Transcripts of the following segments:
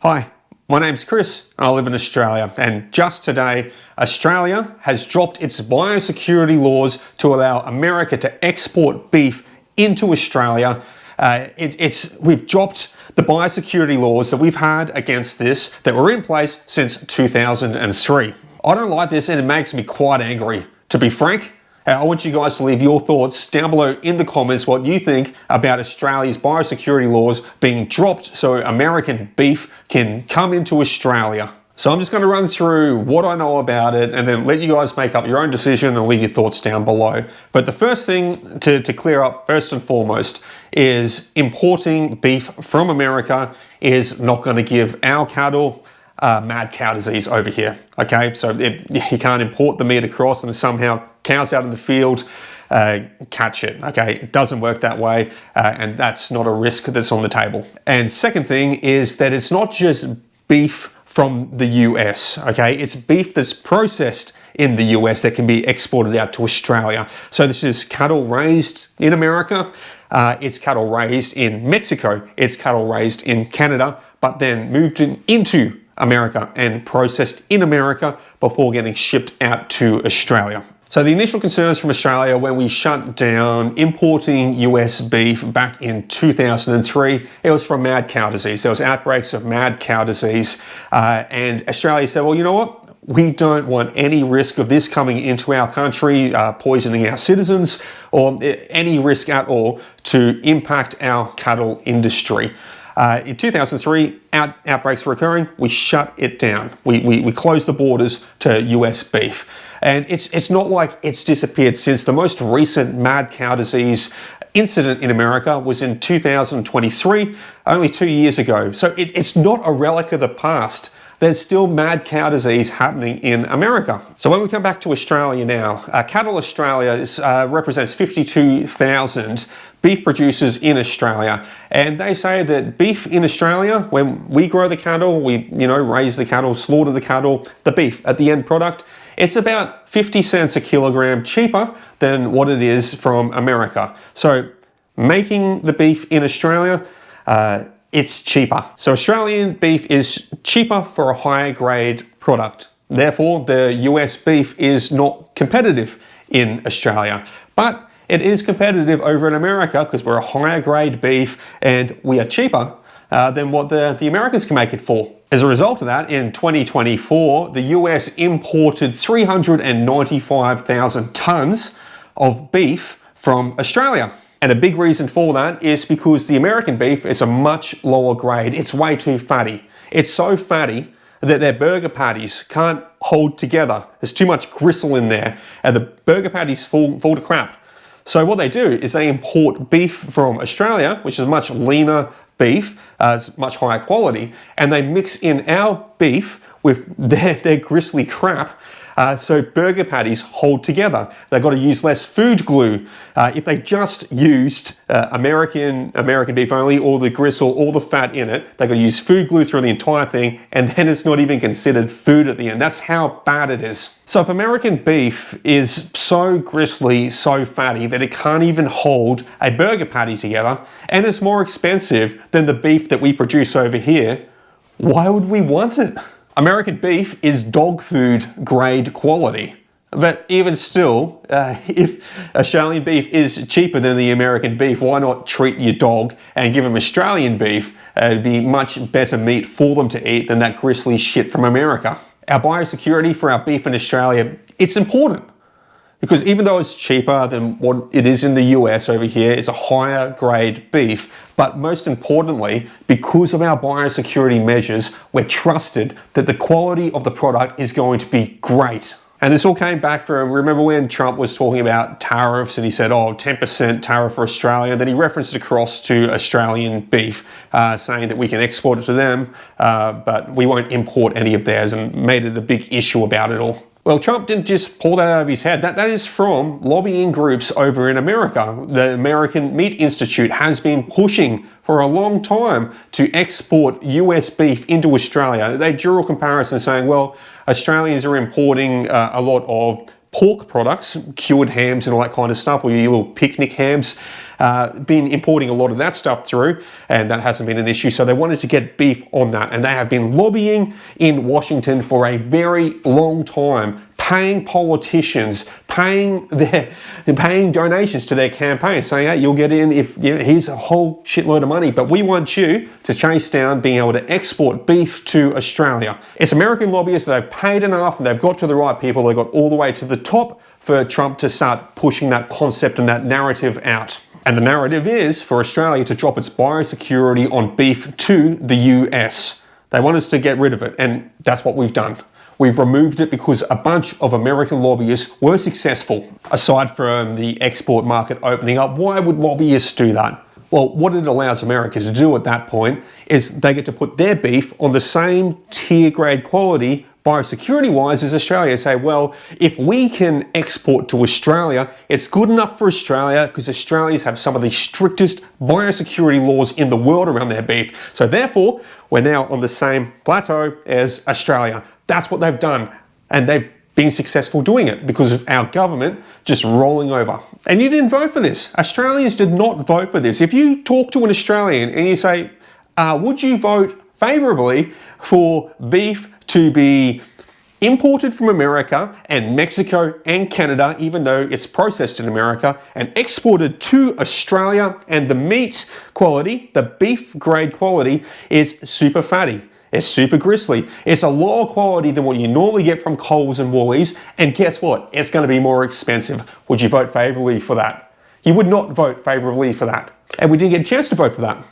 Hi, my name's Chris and I live in Australia, and just today Australia has dropped its biosecurity laws to allow America to export beef into Australia. We've dropped the biosecurity laws that we've had against this that were in place since 2003. I don't like this and it makes me quite angry, to be frank. I want you guys to leave your thoughts down below in the comments what you think about Australia's biosecurity laws being dropped so American beef can come into Australia. So I'm just going to run through what I know about it and then let you guys make up your own decision and leave your thoughts down below. But the first thing to clear up first and foremost is importing beef from America is not going to give our cattle mad cow disease over here. Okay, so you can't import the meat across and somehow cows out in the field catch it. Okay, it doesn't work that way, and that's not a risk that's on the table. And second thing is that it's not just beef from the US. Okay, it's beef that's processed in the US that can be exported out to Australia. So this is cattle raised in America, it's cattle raised in Mexico, it's cattle raised in Canada, but then moved into America and processed in America before getting shipped out to Australia. So the initial concerns from Australia when we shut down importing US beef back in 2003, it was from mad cow disease. There was outbreaks of mad cow disease, and Australia said, well, you know what? We don't want any risk of this coming into our country, poisoning our citizens, or any risk at all to impact our cattle industry. In 2003, outbreaks were occurring. We shut it down. We closed the borders to US beef. And it's not like it's disappeared since. The most recent mad cow disease incident in America was in 2023, only 2 years ago. So it's not a relic of the past. There's still mad cow disease happening in America. So when we come back to Australia now, Cattle Australia represents 52,000 beef producers in Australia, and they say that beef in Australia, when we grow the cattle, we raise the cattle, slaughter the cattle, the beef at the end product, it's about 50 cents a kilogram cheaper than what it is from America. So making the beef in Australia, it's cheaper. So Australian beef is cheaper for a higher grade product. Therefore, the US beef is not competitive in Australia, but it is competitive over in America because we're a higher grade beef and we are cheaper than what the Americans can make it for. As a result of that, in 2024, the US imported 395,000 tons of beef from Australia. And a big reason for that is because the American beef is a much lower grade. It's way too fatty. It's so fatty that their burger patties can't hold together. There's too much gristle in there and the burger patties fall to crap. So what they do is they import beef from Australia, which is much leaner beef, it's much higher quality, and they mix in our beef with their gristly crap. So burger patties hold together. They've got to use less food glue. If they just used American beef only, all the gristle, all the fat in it, they've got to use food glue through the entire thing, and then it's not even considered food at the end. That's how bad it is. So if American beef is so gristly, so fatty that it can't even hold a burger patty together, and it's more expensive than the beef that we produce over here, why would we want it? American beef is dog food grade quality. But even still, if Australian beef is cheaper than the American beef, why not treat your dog and give them Australian beef? It'd be much better meat for them to eat than that gristly shit from America. Our biosecurity for our beef in Australia, it's important. Because even though it's cheaper than what it is in the US over here, it's a higher grade beef. But most importantly, because of our biosecurity measures, we're trusted that the quality of the product is going to be great. And this all came back from, remember when Trump was talking about tariffs and he said, oh, 10% tariff for Australia. Then he referenced across to Australian beef, saying that we can export it to them, but we won't import any of theirs, and made it a big issue about it all. Well, Trump didn't just pull that out of his head. That is from lobbying groups over in America. The American Meat Institute has been pushing for a long time to export US beef into Australia. They drew a comparison saying, well, Australians are importing a lot of pork products, cured hams and all that kind of stuff, or your little picnic hams. Been importing a lot of that stuff through, and that hasn't been an issue. So they wanted to get beef on that, and they have been lobbying in Washington for a very long time, paying politicians, paying donations to their campaign, saying, hey, you'll get in if, you know, here's a whole shitload of money, but we want you to chase down being able to export beef to Australia. It's American lobbyists that have paid enough, and they've got to the right people. They got all the way to the top for Trump to start pushing that concept and that narrative out. And the narrative is for Australia to drop its biosecurity on beef to the US. They want us to get rid of it, and that's what we've done. We've removed it because a bunch of American lobbyists were successful. Aside from the export market opening up, why would lobbyists do that? Well, what it allows America to do at that point is they get to put their beef on the same tier grade quality biosecurity-wise as Australia. Say, well, if we can export to Australia, it's good enough for Australia because Australians have some of the strictest biosecurity laws in the world around their beef. So therefore, we're now on the same plateau as Australia. That's what they've done, and they've been successful doing it because of our government just rolling over. And you didn't vote for this. Australians did not vote for this. If you talk to an Australian and you say, would you vote favourably for beef to be imported from America and Mexico and Canada, even though it's processed in America, and exported to Australia, and the meat quality, the beef grade quality, is super fatty. It's super gristly. It's a lower quality than what you normally get from Coles and Woolies, and guess what? It's going to be more expensive. Would you vote favourably for that? You would not vote favourably for that. And we didn't get a chance to vote for that.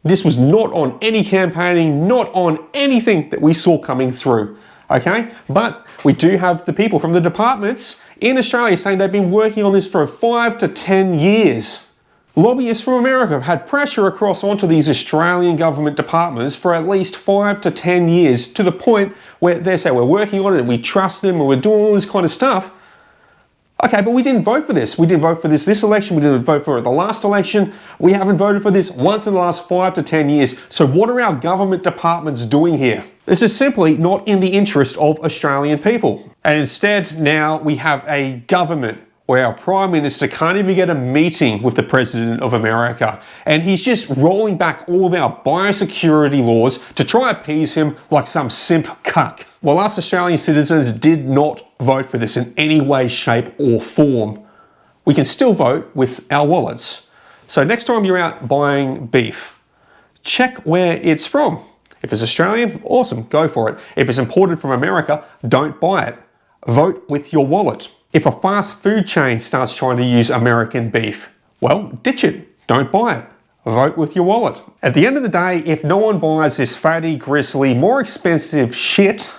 This was not on any campaigning, not on anything that we saw coming through, okay? But we do have the people from the departments in Australia saying they've been working on this for 5 to 10 years. Lobbyists from America have had pressure across onto these Australian government departments for at least 5 to 10 years, to the point where they say we're working on it and we trust them and we're doing all this kind of stuff. Okay, but we didn't vote for this. We didn't vote for this election. We didn't vote for it the last election. We haven't voted for this once in the last 5 to 10 years. So what are our government departments doing here? This is simply not in the interest of Australian people. And instead, now we have a government where our Prime Minister can't even get a meeting with the President of America. And he's just rolling back all of our biosecurity laws to try and appease him like some simp cuck. Well, us Australian citizens did not vote for this in any way, shape or form. We can still vote with our wallets. So next time you're out buying beef, check where it's from. If it's Australian, awesome, go for it. If it's imported from America, don't buy it. Vote with your wallet. If a fast food chain starts trying to use American beef, well, ditch it. Don't buy it. Vote with your wallet. At the end of the day, if no one buys this fatty, gristly, more expensive shit,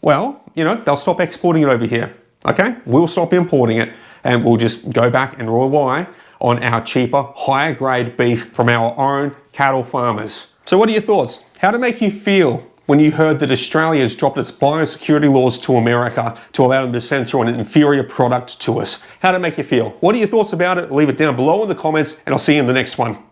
well, you know, they'll stop exporting it over here. Okay? We'll stop importing it, and we'll just go back and rely on our cheaper, higher grade beef from our own cattle farmers. So what are your thoughts? How did it make you feel when you heard that Australia has dropped its biosecurity laws to America to allow them to censor an inferior product to us? How did it make you feel? What are your thoughts about it? Leave it down below in the comments, and I'll see you in the next one.